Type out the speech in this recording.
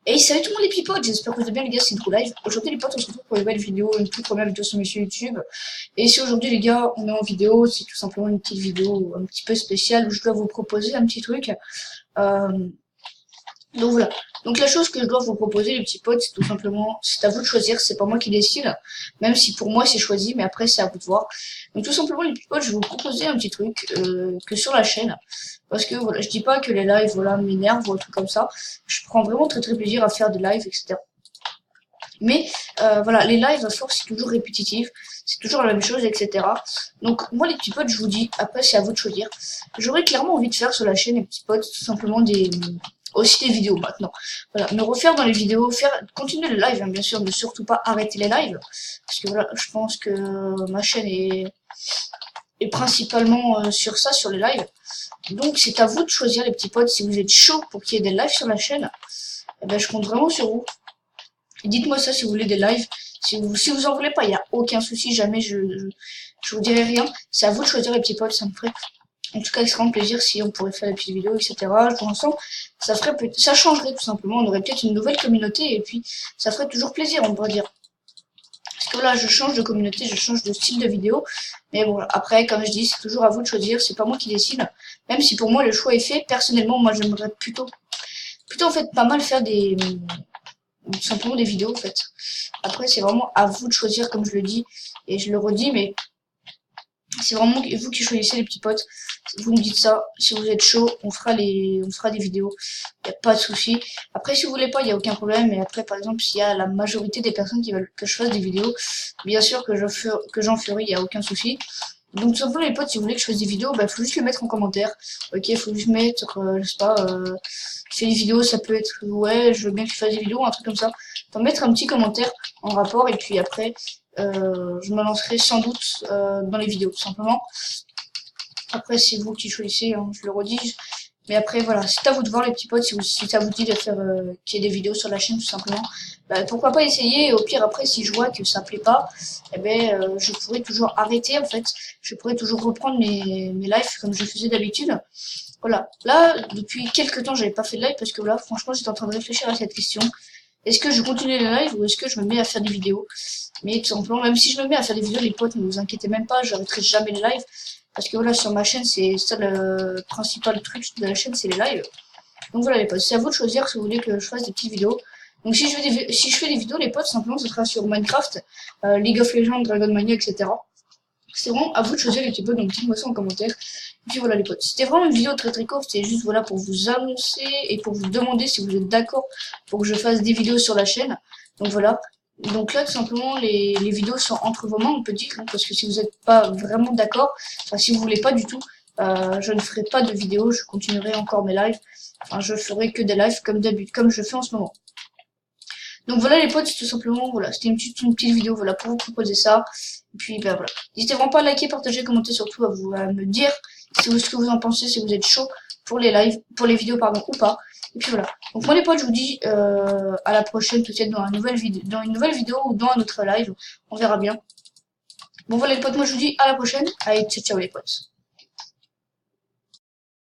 Et salut tout le monde les petits potes, j'espère que vous allez bien les gars, c'est True Live. Aujourd'hui les potes on se retrouve pour une nouvelle vidéo, une toute première vidéo sur mes chaînes YouTube. Et si aujourd'hui les gars on est en vidéo, c'est tout simplement une petite vidéo un petit peu spéciale où je dois vous proposer un petit truc. Euh, donc voilà. Donc la chose que je dois vous proposer les petits potes, c'est tout simplement, c'est à vous de choisir, c'est pas moi qui décide. Même si pour moi c'est choisi, mais après c'est à vous de voir. Donc tout simplement les petits potes, je vais vous proposer un petit truc que sur la chaîne. Parce que voilà, je dis pas que les lives voilà m'énervent ou un truc comme ça. Je prends vraiment très plaisir à faire des lives, etc. Mais voilà, les lives à force c'est toujours répétitif, c'est toujours la même chose, etc. Donc moi les petits potes, je vous dis, après c'est à vous de choisir. J'aurais clairement envie de faire sur la chaîne les petits potes, tout simplement aussi des vidéos maintenant. Voilà, me refaire dans les vidéos, continuer les lives, hein, bien sûr, ne surtout pas arrêter les lives. Parce que voilà, je pense que ma chaîne est principalement sur ça, sur les lives. Donc c'est à vous de choisir les petits potes, si vous êtes chaud pour qu'il y ait des lives sur la chaîne, eh ben, je compte vraiment sur vous. Dites-moi ça si vous voulez des lives. Si vous en voulez pas, il n'y a aucun souci, jamais je vous dirai rien. C'est à vous de choisir les petits potes, ça me ferait en tout cas extrêmement plaisir si on pourrait faire des petites vidéos, etc. Pour l'instant, ça changerait tout simplement. On aurait peut-être une nouvelle communauté et puis ça ferait toujours plaisir, on pourrait dire. Parce que là, je change de communauté, je change de style de vidéo. Mais bon, après, comme je dis, c'est toujours à vous de choisir, c'est pas moi qui décide. Même si pour moi le choix est fait, personnellement, moi j'aimerais plutôt en fait pas mal faire tout simplement des vidéos en fait. Après c'est vraiment à vous de choisir comme je le dis et je le redis, mais c'est vraiment vous qui choisissez les petits potes. Vous me dites ça, si vous êtes chaud, on fera des vidéos. Y a pas de souci. Après si vous voulez pas, il y a aucun problème. Et après par exemple s'il y a la majorité des personnes qui veulent que je fasse des vidéos, bien sûr que j'en ferai, il y a aucun souci. Donc tout simplement les potes, si vous voulez que je fasse des vidéos, bah faut juste le mettre en commentaire. Ok, faut juste mettre, je sais pas, fais des vidéos, ça peut être ouais, je veux bien que tu fasses des vidéos, un truc comme ça. Faut mettre un petit commentaire en rapport et puis après, je me lancerai sans doute dans les vidéos, tout simplement. Après c'est vous qui choisissez, hein, je le redis. Mais après voilà, c'est à vous de voir les petits potes, si ça vous dit de faire qu'il y ait des vidéos sur la chaîne tout simplement. Bah, pourquoi pas essayer, et au pire après si je vois que ça plaît pas, eh ben je pourrais toujours arrêter en fait, je pourrais toujours reprendre mes lives comme je faisais d'habitude. Voilà, là depuis quelques temps j'avais pas fait de live parce que là franchement j'étais en train de réfléchir à cette question. Est-ce que je continue les lives ou est-ce que je me mets à faire des vidéos? Mais tout simplement, même si je me mets à faire des vidéos, les potes, ne vous inquiétez même pas, j'arrêterai jamais les lives. Parce que voilà, sur ma chaîne, c'est ça le principal truc de la chaîne, c'est les lives. Donc voilà les potes, c'est à vous de choisir si vous voulez que je fasse des petites vidéos. Donc si je fais des vidéos les potes, simplement ce sera sur Minecraft, League of Legends, Dragon Mania, etc. C'est vraiment à vous de choisir les petits potes, donc dites-moi ça en commentaire. Et puis voilà les potes, c'était vraiment une vidéo très courte, c'était juste voilà pour vous annoncer et pour vous demander si vous êtes d'accord pour que je fasse des vidéos sur la chaîne. Donc voilà. Donc là tout simplement les vidéos sont entre vos mains on peut dire, hein, parce que si vous n'êtes pas vraiment d'accord, enfin si vous voulez pas du tout, je ne ferai pas de vidéos, je continuerai encore mes lives. Enfin je ferai que des lives comme d'habitude, comme je fais en ce moment. Donc voilà les potes, tout simplement, voilà, c'était une petite vidéo, voilà, pour vous proposer ça. Et puis ben voilà. N'hésitez vraiment pas à liker, partager, commenter, surtout à me dire ce que vous en pensez, si vous êtes chaud pour les lives, pour les vidéos, pardon, ou pas. Et puis voilà. Donc moi les potes, je vous dis à la prochaine, peut-être dans une nouvelle vidéo ou dans un autre live. On verra bien. Bon voilà les potes, moi je vous dis à la prochaine. Allez, ciao ciao les potes.